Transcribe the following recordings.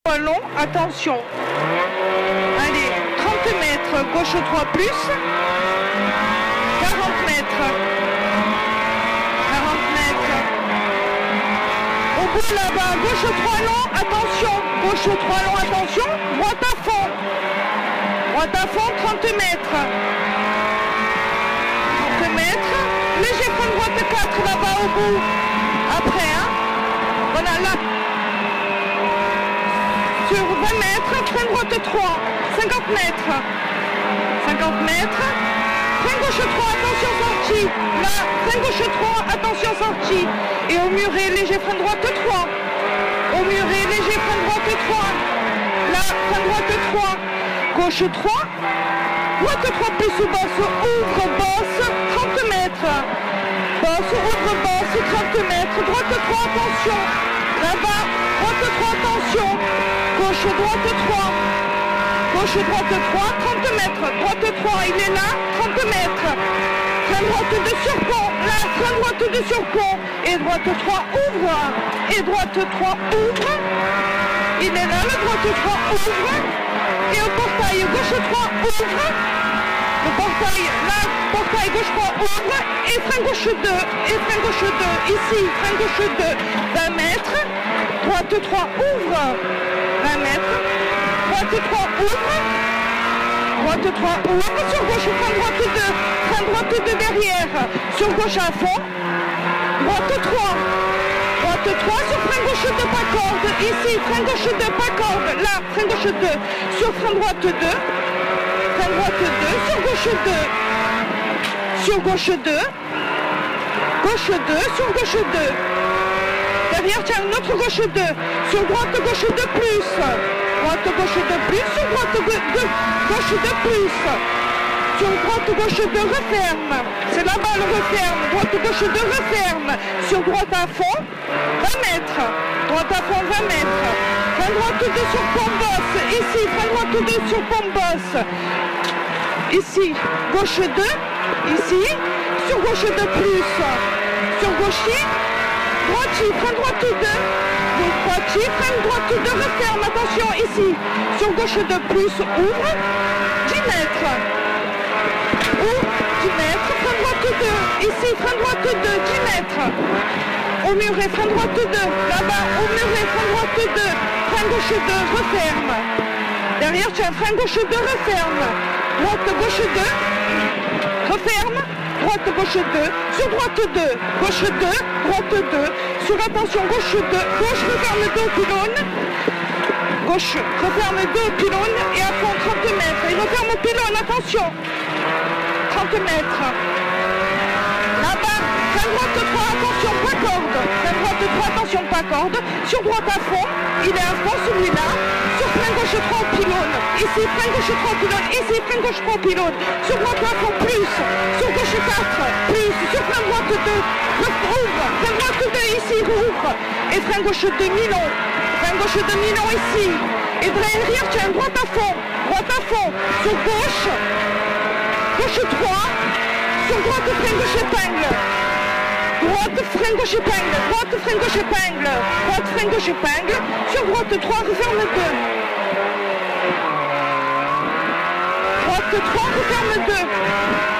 Long, attention. Allez, 30 mètres, gauche 3 plus. 40 mètres. 40 mètres. Au bout là-bas, gauche 3 long, attention. Gauche 3 long, attention. Droite à fond. Droite à fond, 30 mètres. 30 mètres. Léger frein droite 4 là-bas au bout. Après, hein. Voilà, là. Sur 20 mètres, frein droite 3, 50 mètres, 50 mètres, frein gauche 3, attention sortie, là, frein gauche 3, attention sortie, et au muret, léger frein droite 3, au muret, léger frein droite 3, là, frein droite 3, gauche 3, droite 3 plus ou bosse, ouvre, bosse, 30 mètres, bosse, ouvre, bosse, 30 mètres, droite 3, attention, là-bas, droite 3, attention, gauche, droite 3, gauche, droite 3, 30 mètres, droite 3, il est là, 30 mètres, frein droite de surpont, là, frein droite de surpont, et droite 3, ouvre, et droite 3, ouvre, il est là, le droite 3, ouvre, et au portail, gauche 3, ouvre, le portail, là, portail gauche 3, ouvre, et frein gauche 2, et frein gauche 2, ici, frein gauche 2, 20 mètres, droite 3, ouvre, 20 mètres, droite 3, ouvre, droite 3, ouvre, sur gauche, frein droite 2 derrière, sur gauche à fond, droite 3, sur frein gauche 2, pas corde, ici, frein gauche 2, pas corde, là, frein gauche 2, sur frein droite 2, frein droite 2, sur gauche 2, sur gauche 2, gauche 2, sur gauche 2, derrière, tiens, une autre gauche 2, sur droite, gauche 2 plus, droite, gauche 2 plus, sur droite, gauche 2 plus, sur droite, gauche 2 referme, c'est là-bas le referme, droite, gauche 2 referme, sur droite à fond, 20 mètres, droite à fond, 20 mètres, frein droite 2 sur Pombosse, ici, frein droite 2 sur Pombosse, ici, gauche 2, ici, sur gauche 2 plus, sur gauche, droitier, frein droite 2, droitier, frein droite 2, referme, attention, ici, sur gauche 2 plus, ouvre, 10 mètres, ouvre, 10 mètres, frein droite 2, ici, frein droite 2, 10 mètres, au muret, frein droite 2, là-bas, au muret, frein droite 2, frein gauche 2, referme, derrière, tu as frein gauche 2, referme, droite gauche 2, referme, droite, gauche 2, sur droite 2, gauche 2, droite 2, sur attention, gauche 2, gauche, referme 2 pylône, gauche, referme 2 pylône, et à fond 30 mètres, il referme pylône, attention, 30 mètres, là-bas, frein droite 3, attention, pas corde, frein droite 3, attention, pas corde, sur droite à fond, il est à fond celui-là, sur frein gauche 3 pylône, ici, frein gauche 3 pylône, ici, frein gauche 3 pylône, sur droite à fond, plus, sur gauche 4, plus, sur frein droite 2, ouvre, frein droite 2, ici, rouvre, et frein gauche 2, mi-long, frein gauche 2, mi-long, ici, et derrière, tu as une droite à fond, sur gauche, gauche 3, sur droite, frein gauche épingle, droite, frein gauche épingle, droite, frein gauche épingle, droite, frein gauche épingle, sur droite 3, referme 2. Droite 3, referme 2.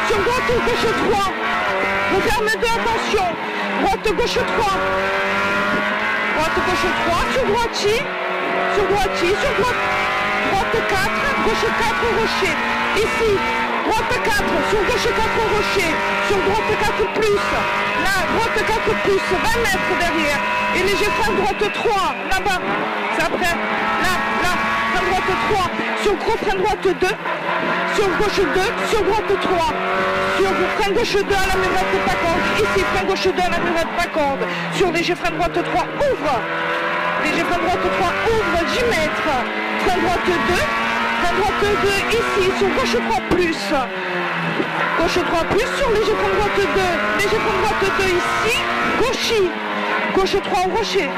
Sur droite, gauche 3. Referme 2, attention. Droite, gauche 3. Droite, gauche 3, sur droitier. Sur droitier, sur droite. Droite 4, gauche 4, rocher. Ici, droite 4, sur gauche 4, rocher. Sur droite 4 plus. Là, droite 4 plus, 20 mètres derrière. Et léger frein droite 3, là-bas. C'est après. Là, frein droite 3. Sur gros frein droite 2. Sur gauche 2, sur droite 3. Sur frein gauche 2 à la murette pas corde. Ici, frein gauche 2 à la murette pas corde. Sur léger frein droite 3, ouvre. Léger frein droite 3, ouvre, 10 mètres. Frein droite 2. Frein droite 2, ici, sur gauche 3 plus. Gauche 3 plus, sur léger frein droite 2. Léger frein droite 2 ici. Gauchis. Gauche 3 au rocher.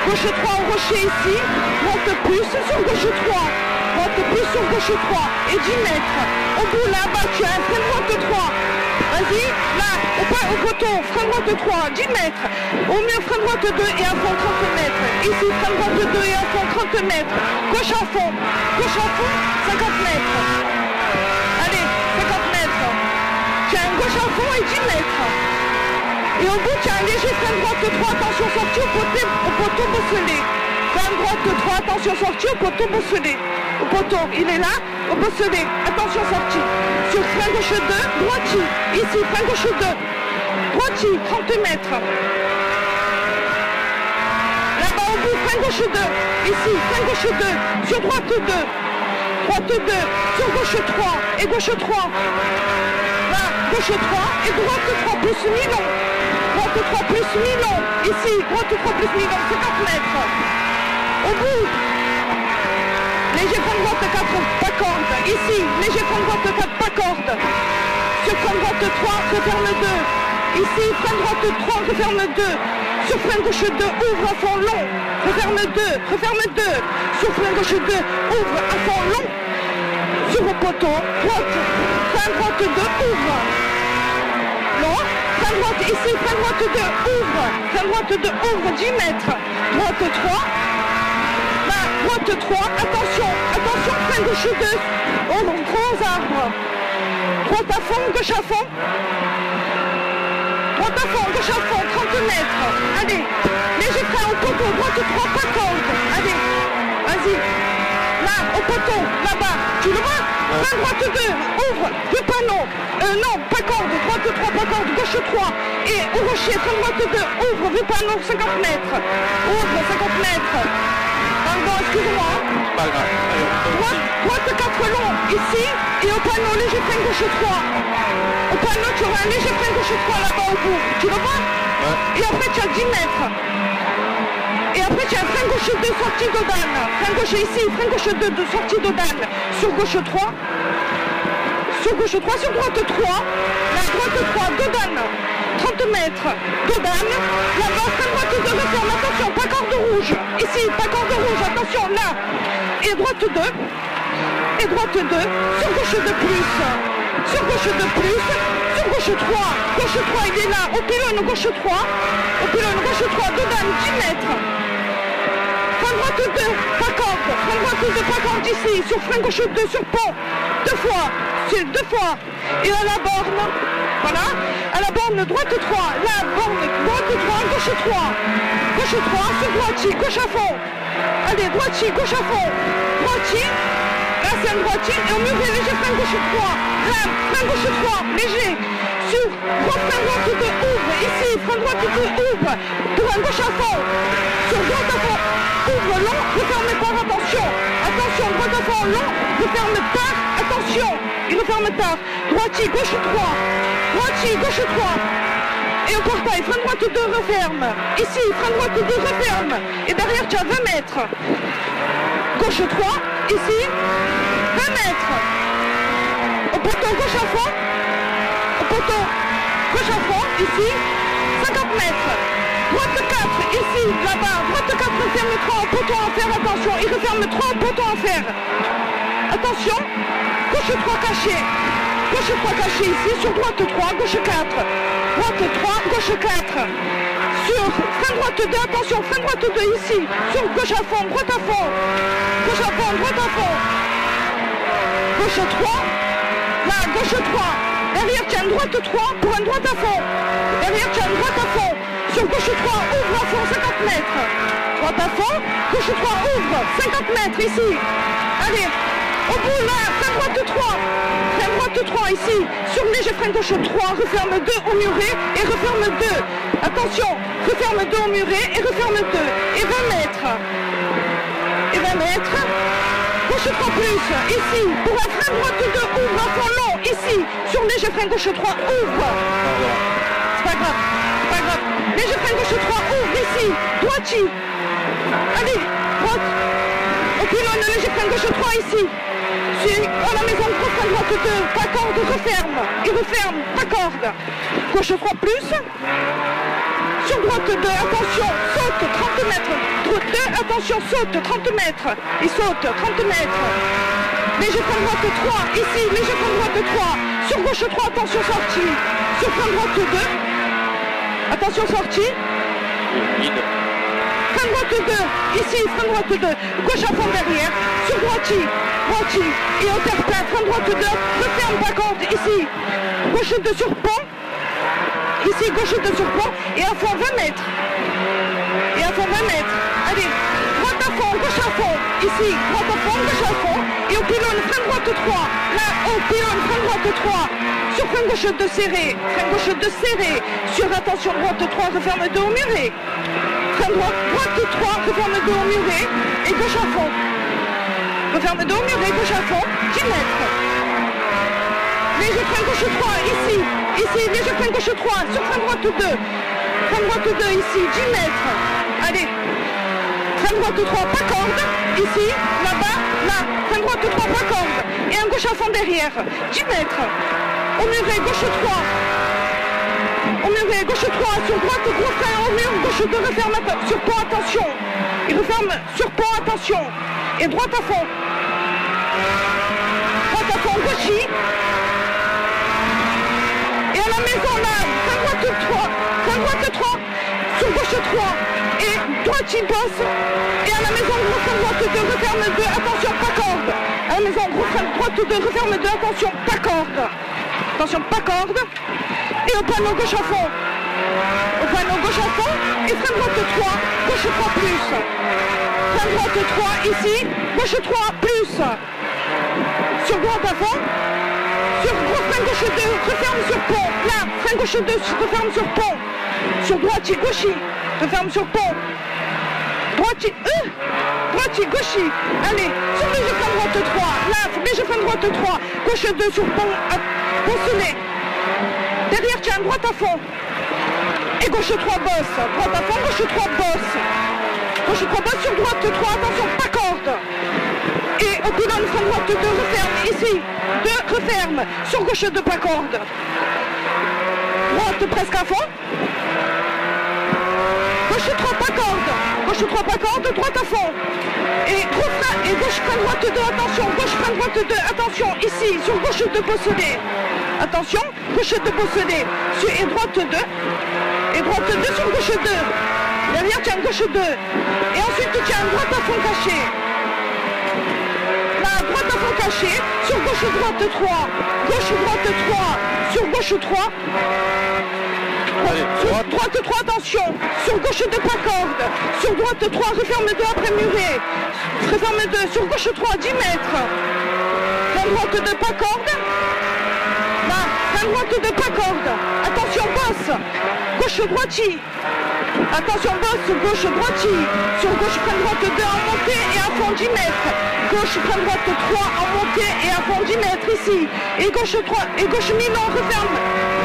Gauche 3 au rocher ici. Droite plus, sur gauche 3. Droite plus, sur gauche 3. Et 10 mètres. Au bout là-bas, tu as un frein droite 3. Vas-y, là, au poteau, frein droite 3, 10 mètres. Au mur, frein droite 2 et à fond 30 mètres. Ici, frein droite 2 et à fond 30 30 mètres. Gauche à fond, 50 mètres. Allez, 50 mètres. Tu as un gauche à fond et 10 mètres. Et au bout, tu as un léger frein droite de 3, attention, sortie au poteau bosselé. Frein droite de 3, attention, sortie au poteau bosselé. Au poteau, il est là, au bosselé, attention, sortie. Sur frein gauche 2, droitier. Ici, frein gauche 2. Droitier, 30 mètres. Là-bas au bout, frein gauche 2. Ici, frein gauche 2. Sur droite 2. Droite 2. Sur gauche 3. Et gauche 3. Là, gauche 3. Et droite 3 plus mi-long. Droite 3 plus mi-long. Ici, droite 3 plus mi-long, 50 mètres. Au bout. Léger frein droite 4, pas corde. Ici, léger frein droite 4, pas corde. Sur frein droite 3, referme 2. Ici, frein droite 3, referme 2. Sur frein gauche 2, ouvre à fond long. Referme 2, referme 2. Sur frein gauche 2, ouvre à fond long. Sur le poteau, droite, frein droite 2, ouvre. Long, frein droite, ici, frein droite 2, ouvre. Frein droite 2, ouvre 10 mètres. Droite 3. Là, droite 3, attention, attention, frein gauche 2. Oh, gros arbre. Droite à fond, gauche à fond. Droite à fond, gauche à fond, 30 mètres. Allez, léger frein au poteau, droite 3, pas corde. Allez, vas-y. Là, au poteau, là-bas. Tu le vois? Frein droite 2, ouvre, le panneau. Non, pas corde, droite 3, pas corde, gauche 3. Et au rocher, frein droite 2, ouvre, le panneau, 50 mètres. Ouvre, 50 mètres. Pardon, excuse-moi. Pas grave. Allez, droite 4 long, ici. Et au panneau, léger frein gauche 3. Au panneau, tu auras un léger frein gauche 3 là-bas au bout. Tu le vois? Ouais. Et après, tu as 10 mètres. Et après, tu as frein gauche 2, sortie d'Odane. Frein gauche ici, frein gauche 2, de sortie d'Odane. Sur gauche 3. Sur gauche 3, sur droite 3. La droite 3, d'Odane. 30 mètres. D'Odane. Là-bas, frein droite 2, referme. Attention, pas corde rouge. Ici, pas corde rouge. Attention, là. Et droite 2. Et droite 2. Sur gauche 2 plus. Sur gauche 2 plus. Sur gauche 3. Gauche 3, il est là. Au pylône gauche 3. Au pylône gauche 3. D'Odane, 10 mètres. Frein droite 2, pas corde. Frein droite 2, pas corde ici. Sur frein gauche 2, sur pont. 2 fois. C'est 2 fois. Et à la borne. Voilà. À la borne droite 3. La borne droite 3, gauche 3. Gauche 3, sur droitier, gauche à fond. Allez, droitier, gauche à fond. Droitier. Là, c'est un droitier. Et au muret, léger frein gauche 3. Là, frein gauche 3, léger. Sur droite, frein droite 2, ouvre. Ici, frein droite 2, ouvre. Frein gauche à fond. Sur droite à fond. Ouvre long, referme par, attention. Attention, droite à fond, long, referme tard, attention. Il referme tard. Droitier, gauche 3. Droitier, gauche 3. Et au portail, frein droite 2, referme. Ici, frein droite 2, referme. Et derrière, tu as 20 mètres. Gauche 3, ici, 20 mètres. Au poteau, gauche à fond. Au poteau, gauche à fond, ici, 50 mètres. Droite 4, ici, là-bas. Droite 4, referme 3, au poteau en fer, attention. Il referme 3, au poteau en fer. Attention. Gauche 3 caché. Gauche 3 caché ici, sur droite 3, gauche 4. Droite 3, gauche 4. Sur frein droite 2, attention, frein droite 2 ici. Sur gauche à fond, droite à fond. Gauche à fond, droite à fond. Gauche 3. Là, gauche 3. Derrière, tu as une droite 3 pour une droite à fond. Derrière, tu as une droite à fond. Sur gauche 3, ouvre à fond, 50 mètres. Droite à fond, gauche 3, ouvre, 50 mètres ici. Allez, au bout là, frein droite 3. Frein droite 3 ici. Sur léger frein gauche 3, referme 2 au muret et referme 2. Attention, referme 2 au muret et referme 2. Et 20 mètres. Et 20 mètres. Gauche 3 plus, ici. Pour un frein droite 2, ouvre à fond long, ici. Sur léger frein gauche 3, ouvre. C'est pas grave, c'est pas grave. Léger frein gauche 3, ouvre ici. Droitier. Allez, droite. Au pylône, léger frein gauche 3 ici. À la maison, gros frein droite 2, pas corde, referme. Il referme, pas corde. Gauche 3 plus. Sur droite 2, attention, saute 30 mètres. Droite 2, attention, saute 30 mètres. Il saute 30 mètres. Léger frein droite 3, ici, léger frein droite 3. Sur gauche 3, attention, sortie. Sur frein droite 2. Attention, sortie. frein droite 2, ici, frein droite 2, gauche à fond derrière, sur droitier, et au terre-plein, frein droite 2, referme pas corde, ici, gauche 2 sur pont, ici, gauche 2 sur pont, et à fond 20 mètres, allez, droite à fond, gauche à fond, ici, droite à fond, gauche à fond, et au pylône, frein droite 3, là, au pylône, frein droite 3, sur frein gauche 2 serré, sur attention droite 3, referme 2 au muret, frein droite 3, referme 2 au muret, et gauche à fond, referme 2 au muret, gauche à fond, 10 mètres, léger frein gauche 3, ici, léger frein gauche 3, sur frein droite 2, ici, 10 mètres, allez, frein droite 3, pas corde, ici, là-bas, là, frein droite 3, pas corde, et un gauche à fond derrière, 10 mètres, au muret, gauche 3, sur droite, gros frein au mur, gauche 2, referme sur pont, attention, il referme sur pont, attention, et droite à fond, gauchis, et à la maison là, frein droite 3, sur gauche 3, et droite il bosse, et à la maison gros frein droite 2, referme 2, attention, pas corde, à la maison gros frein droite 2, referme 2, attention, pas corde, et au panneau gauche à fond, et frein droite 3, gauche 3 plus, frein droite 3 ici, gauche 3 plus, sur droite à fond, sur gros frein gauche 2, referme sur pont, là, frein gauche 2, referme sur pont, sur droitier, gauchis, referme sur pont, droitier, gauchis, allez, sur léger frein droite 3, là, léger frein droite 3, gauche 2 sur pont, poncelet, derrière tiens, droite à fond, et gauche 3 bosse, droite à fond, gauche 3 bosse, sur droite 3, attention, pas corde, et au pylône frein droite 2, referme, ici, 2, referme, sur gauche 2, pas corde, droite presque à fond, gauche 3, pas corde, droite à fond, et gros frein, et gauche frein droite 2, attention, gauche frein droite 2, attention, ici, sur gauche 2, bosselet, attention, gauche 2, bosselet, et droite 2, sur gauche 2, derrière tiens gauche 2, et ensuite tu tiens droite à fond caché, là droite à fond caché, sur gauche droite 3, sur gauche 3, sur droite 3, attention, sur gauche 2 pas corde, sur droite 3, referme 2 après muret, referme 2, sur gauche 3, 10 mètres, frein droite 2 pas corde, là, frein droite 2 pas corde, attention bosse, gauche droitier, attention bosse, gauche droitier, sur gauche frein droite 2 en montée et à fond 10 mètres, gauche frein droite 3 en montée et à fond 10 mètres ici, et gauche 3, et gauche mi-long, referme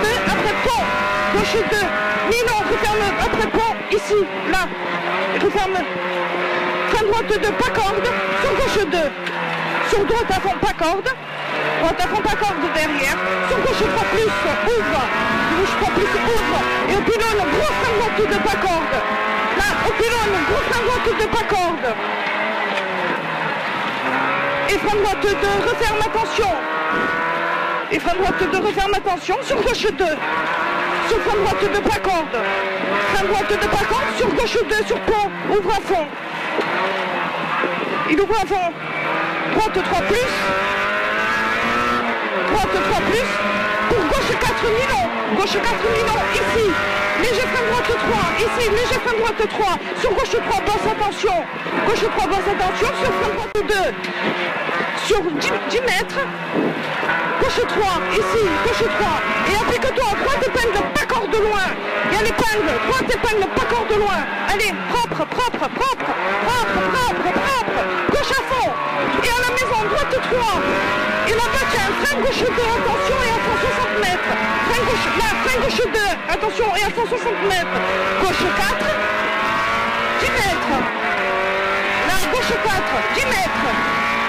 2 après pont, gauche 2, mi-long, referme après pont, ici, là, referme, frein droite 2, pas corde, sur gauche 2, sur droite à fond, pas corde, droite à fond, pas corde derrière, sur gauche 3 plus, ouvre, gauche 3 plus, ouvre, et au pylône, gros frein droite 2, pas corde, là, au pylône, gros frein droite 2, pas corde, et frein droite 2, referme, attention, et frein droite 2, referme, attention, sur gauche 2, sur frein droite 2, pas corde, frein droite 2, pas corde, sur gauche 2, sur pont, ouvre à fond, il ouvre à fond, droite 3 plus, pour gauche 4 mi-long, ici, léger frein droite 3, ici, léger frein droite 3, sur gauche 3, bosse, attention, sur frein droite 2, sur 10 mètres, gauche 3, ici, gauche 3, et applique-toi, droite épingle, pas corde loin, il y a l'épingle, droite épingle, pas corde loin, allez, propre, gauche à fond, et à la maison, droite 3, et là-bas, tiens, frein gauche 2, attention, et à 160 mètres, frein gauche 2, attention, et à 160 mètres, gauche 4, 10 mètres, là, gauche 4, 10 mètres,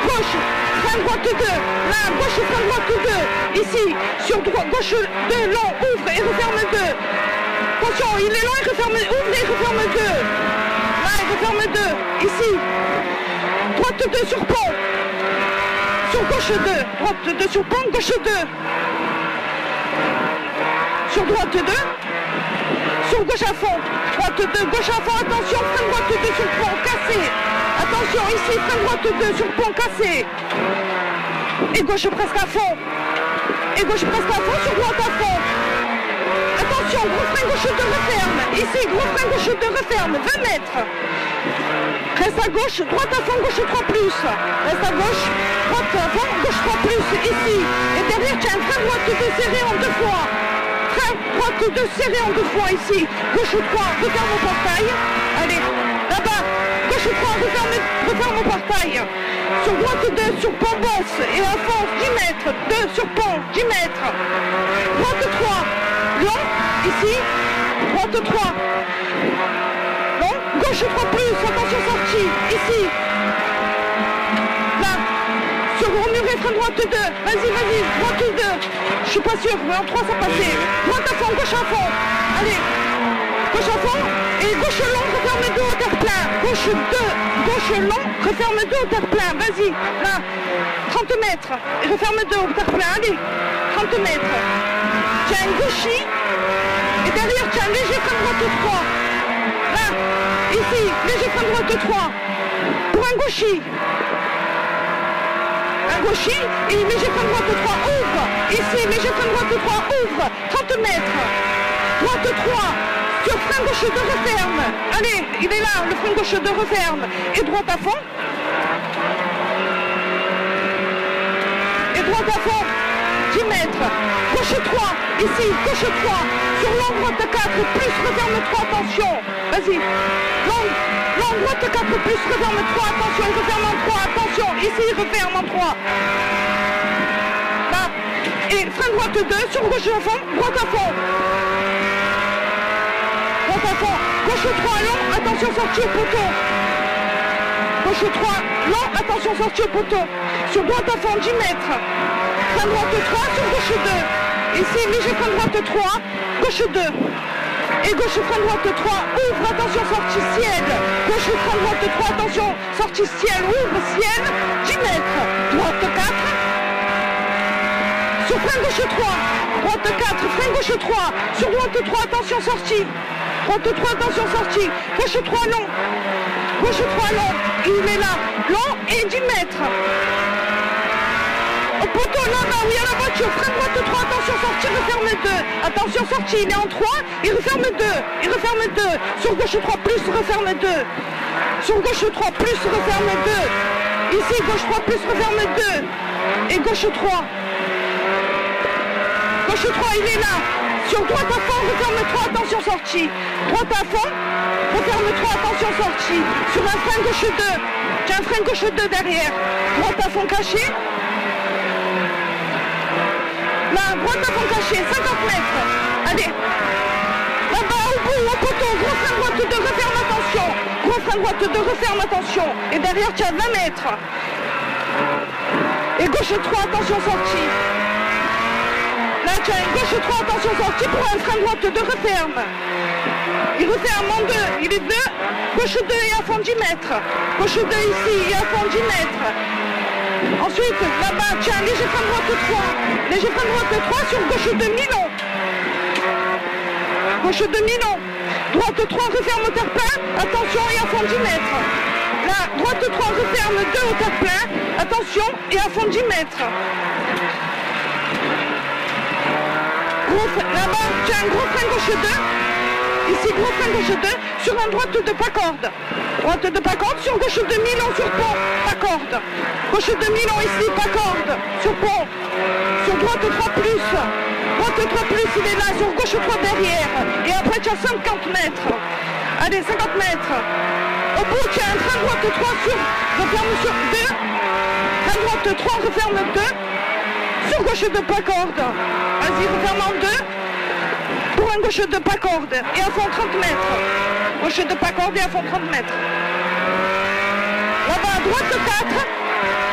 gauche, frein droite 2, là, gauche, frein droite 2, ici, sur droite, gauche 2, long, ouvre et referme 2, attention, il est long, il referme, ouvre et referme 2, là, il referme 2, ici, droite 2 sur pont, sur gauche 2, droite 2 sur pont, gauche 2, sur droite 2, sur gauche à fond, droite 2, gauche à fond, attention, frein droite 2 sur pont, cassé. Attention, ici, frein droite 2 sur pont, cassé. Et gauche presque à fond. Et gauche presque à fond, sur droite à fond. Attention, gros frein gauche 2, referme. Ici, gros frein gauche 2, referme, 20 mètres. Reste à gauche, droite à fond, gauche 3 plus. Reste à gauche, droite à fond, gauche 3 plus, ici. Et derrière, tu as un frein droite 2 serré en 2 fois. Frein droite 2 serré en 2 fois, ici. Gauche 3, referme au portail. Allez, là-bas, gauche 3, referme au portail. Sur droite 2, sur pont bosse. Et à fond, 10 mètres. 2 sur pont, 10 mètres. Droite 3, long, ici. Droite 3. Gauche 3 plus, attention sortie, ici. Là, sur gros muret, frein droite 2, vas-y, droite 2. Je suis pas sûr, mais en 3 ça passait. Droite à fond, gauche à fond. Allez, gauche à fond. Et gauche long, referme 2 au terre-plein. Gauche 2, gauche long, referme 2 au terre-plein. Vas-y, là, 30 mètres. Et referme 2 au terre-plein, allez, 30 mètres. Tu as un gauchis. Et derrière, tu as un léger frein droite 3. Là, ici, léger frein droite 3. Pour un gauchis. Un gauchis, et léger frein droite 3, ouvre. Ici, léger frein droite 3, ouvre. 30 mètres. Droite 3. Sur frein gauche 2, referme. Allez, il est là, le frein gauche 2, referme. Et droite à fond. Et droite à fond. 10 mètres. Gauche 3. Ici, gauche 3. Sur long droite 4, plus referme 3, attention. Vas-y. Long droite 4, plus referme 3, attention. Il referme en 3, attention. Ici, il referme en 3. Là. Et frein droite 2, sur gauche à fond, droite à fond. Droite à fond. Gauche 3, long, attention, sortie au poteau. Gauche 3, long, attention, sortie au poteau. Sur droite à fond, 10 mètres. Frein droite 3, sur gauche 2. Ici, léger frein droite 3, gauche 2. Et gauche frein droite 3, ouvre, attention, sortie ciel. Gauche frein droite 3, attention, sortie ciel, ouvre, ciel, 10 mètres. Droite 4. Sur frein gauche 3, droite 4, frein gauche 3. Sur droite 3, attention, sortie. Droite 3, attention, sortie. Gauche 3, long. Gauche 3, long. Il est là, long et 10 mètres. Au poteau, là-bas, où il y a la voiture, frein droite 3, attention, sortie, referme 2. Attention, sortie, il est en 3, il referme 2. Il referme 2. Sur gauche 3, plus, referme 2. Sur gauche 3, plus, referme 2. Ici, gauche 3, plus, referme 2. Et gauche 3. Gauche 3, il est là. Sur droite à fond, referme 3, attention, sortie. Droite à fond, referme 3, attention, sortie. Sur un frein gauche 2. J'ai un frein gauche 2 derrière. Droite à fond caché. Là, droite à fond caché, 50 mètres. Allez. Là-bas, au bout, au poteau, gros frein droite 2, referme, attention. Gros frein droite 2, referme, attention. Et derrière, tu as 20 mètres. Et gauche 3, attention, sortie. Là, tu as une gauche 3, attention, sortie pour un frein droite 2, referme. Il referme en 2, il est 2. Gauche 2 et à fond 10 mètres. Gauche 2 ici et à fond 10 mètres. Ensuite, là-bas, tu as un léger frein droite 3. Léger frein droite 3 sur gauche 2, mi-long. Gauche 2, mi-long. Droite 3, referme au terre-plein. Attention, et à fond 10 mètres. Là, droite 3, referme 2 au terre-plein. Attention, et à fond 10 mètres. Là-bas, tu as un gros frein gauche 2. Ici, gros frein gauche 2. Sur un droite de pas corde. Droite de pas corde. Sur gauche 2, mi-long sur pont. Pas corde. Gauche 2, mi-long ici. Pas corde. Sur pont. Sur droite 3 plus. Droite 3 plus, il est là. Sur gauche 3 derrière. Et après, tu as 50 mètres. Allez, 50 mètres. Au bout, tu as un frein droite 3 sur. Referme sur 2. Frein droite 3, referme 2. Sur gauche 2, pas corde. Vas-y, referme en 2. Pour un gauche 2, pas corde. Et à fond 30 mètres. Gauche 2, pas corde et à fond 30 mètres. Là-bas, droite 4.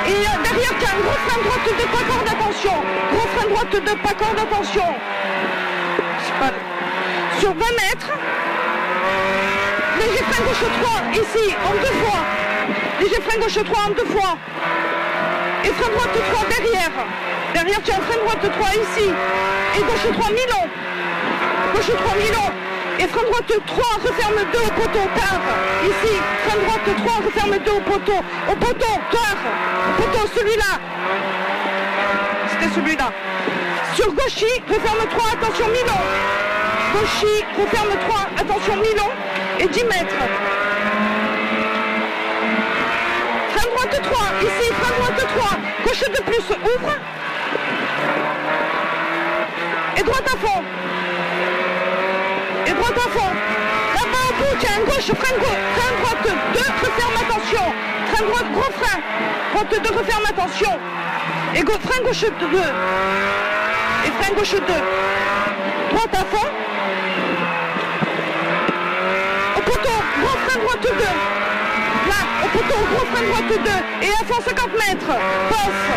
Et derrière, tu as un gros frein droite 2, pas corde, attention. Gros frein droite 2, pas corde, attention. Sur 20 mètres. Léger frein gauche 3, ici, en 2 fois. Léger frein gauche 3 en 2 fois. Et frein droite 3 derrière. Derrière, tu as un frein droite 3 ici. Et gauche 3, mi-long. Gauche 3, mi-long. Et frein droite 3, referme 2 au poteau, quart. Ici, frein droite 3, referme 2 au poteau. Au poteau, quart. Au poteau, celui-là. C'était celui-là. Sur gauchy, referme 3, attention, mi-long. Gauchy, referme 3, attention, mi-long. Et 10 mètres. Frein droite 3, ici, frein droite 3. Gauche de plus, ouvre. Et droite à fond. Et droite à fond. Là-bas au bout, tiens, gauche, frein droite 2, referme, attention. Frein droite, gros frein. Droite 2, referme, attention. Et frein gauche 2. Et frein gauche 2. Droite à fond. Au poteau, gros frein droite 2. Là, au poteau, gros frein droite 2. Et à fond 50 mètres. Bosse.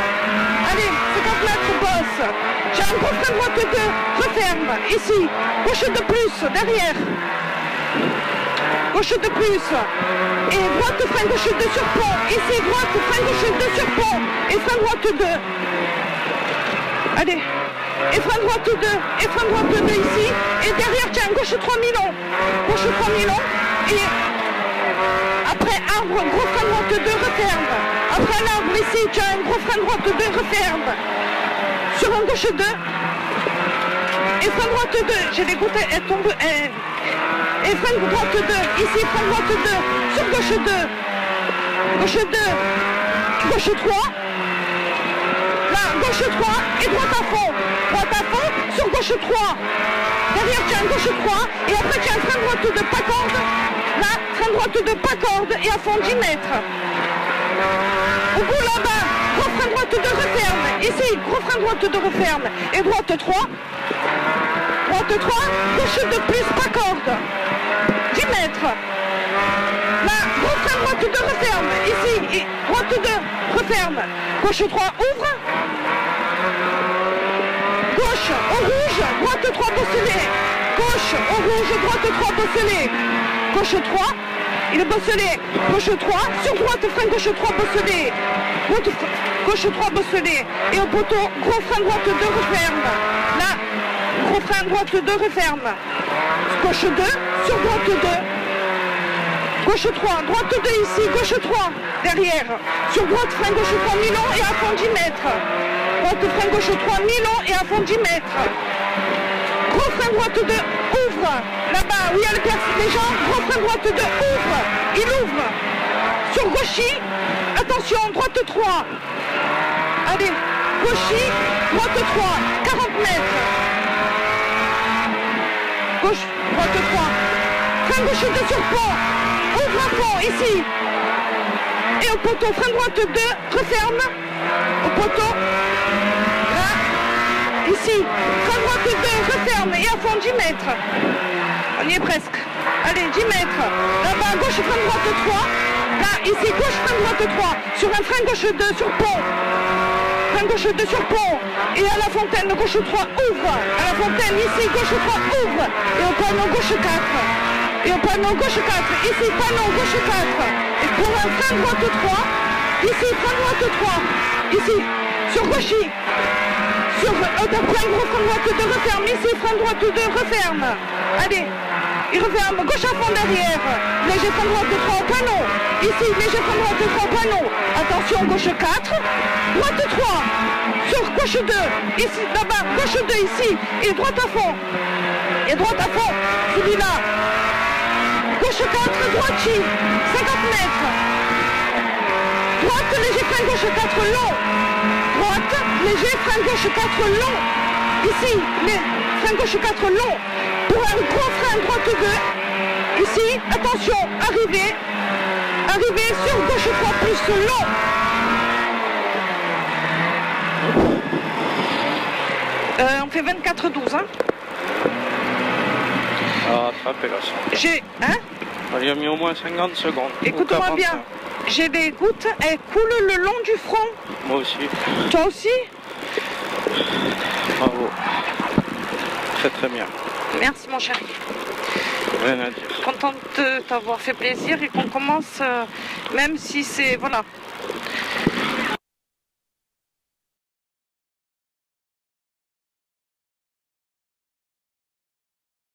Allez, 50 mètres, bosse. J'ai un gros frein droite 2. Referme. Ici. Gauche de plus. Derrière. Gauche de plus. Et droite, frein gauche 2 sur pont. Ici, droite, frein gauche 2 sur pont. Et frein droite 2. Allez. Et frein droite 2. Et frein droite 2 ici. Et derrière, tiens, gauche 3 milons. Gauche 3 milons. Et après arbre, gros frein droite 2, referme. Après l'arbre ici, tu as un gros frein droite 2, referme. Sur un gauche 2. Et frein droite 2. J'ai les gouttes, elles tombent. Et frein droite 2. Ici, frein droite 2. Sur gauche 2. Gauche 2. Gauche 3. Là, gauche 3. Et droite à fond. Droite à fond. Sur gauche 3. Derrière, tu as un gauche 3. Et après, tu as un frein droite 2, pas corde. Là, frein droite 2, pas corde. Et à fond 10 mètres. Au bout là-bas, gros frein droite 2, referme. Ici, gros frein droite 2, referme. Et droite 3. Droite 3. Gauche 2 plus, pas corde. 10 mètres. Là, gros frein droite 2, referme. Ici, droite 2, referme. Gauche 3, ouvre. Gauche, au rouge, droite 3, bosselé. Gauche, au rouge, droite 3, bosselé. Gauche 3, il est bosselé. Gauche 3, sur droite, frein gauche 3, bosselé. Gauche 3, bosselé. Et au poteau, gros frein droite 2, referme. Là, gros frein droite 2, referme. Gauche 2, sur droite 2. Gauche 3, droite 2 ici, gauche 3, derrière. Sur droite, frein gauche 3, milon et à fond 10 mètres. Droite, frein gauche 3, milon et à fond 10 mètres. Gros frein droite 2, ouvre. Là-bas, où il y a les gens, gros frein droite 2, ouvre. Il ouvre. Sur gauchy, attention, droite 3. Allez, gauchy, droite 3, 40 mètres. Gauche, droite 3. Frein gauche 2 sur pont. Ouvre à fond, ici. Et au poteau, frein droite 2, referme. Au poteau. Là. Ici. Frein droite 2, referme. Et à fond, 10 mètres. On y est presque. Allez, 10 mètres. Là-bas, gauche, frein droite 3. Là, ici, gauche, frein droite 3. Sur un frein gauche 2, sur pont. Frein gauche 2 sur pont. Et à la fontaine, gauche 3, ouvre. À la fontaine, ici, gauche 3, ouvre. Et au panneau, gauche 4. Et au panneau gauche 4, ici panneau gauche 4, et pour un frein droite 3, ici frein droite 3, ici, sur gauchy, sur d'après un gros frein droite 2, referme, ici frein droite 2, referme, allez, il referme, gauche à fond derrière, léger frein droite 3 au panneau, ici léger frein droite 3 au panneau, attention gauche 4, droite 3, sur gauche 2, ici là-bas, gauche 2 ici, et droite à fond, celui-là, gauche 4, droite 50 mètres. Droite, léger frein gauche 4 long. Droite, léger frein gauche 4 long. Ici, les frein gauche 4 long. Pour un gros frein droite 2. Ici, attention, arrivez. Arrivez sur gauche 3 plus long. On fait 24-12, hein. Attrapé là. J'ai, hein? Il a mis au moins 50 secondes. Écoute-moi bien, j'ai des gouttes, elles coulent le long du front. Moi aussi. Toi aussi? Bravo. Très très bien. Merci mon chéri. Rien à dire. Contente de t'avoir fait plaisir et qu'on commence, même si c'est, voilà.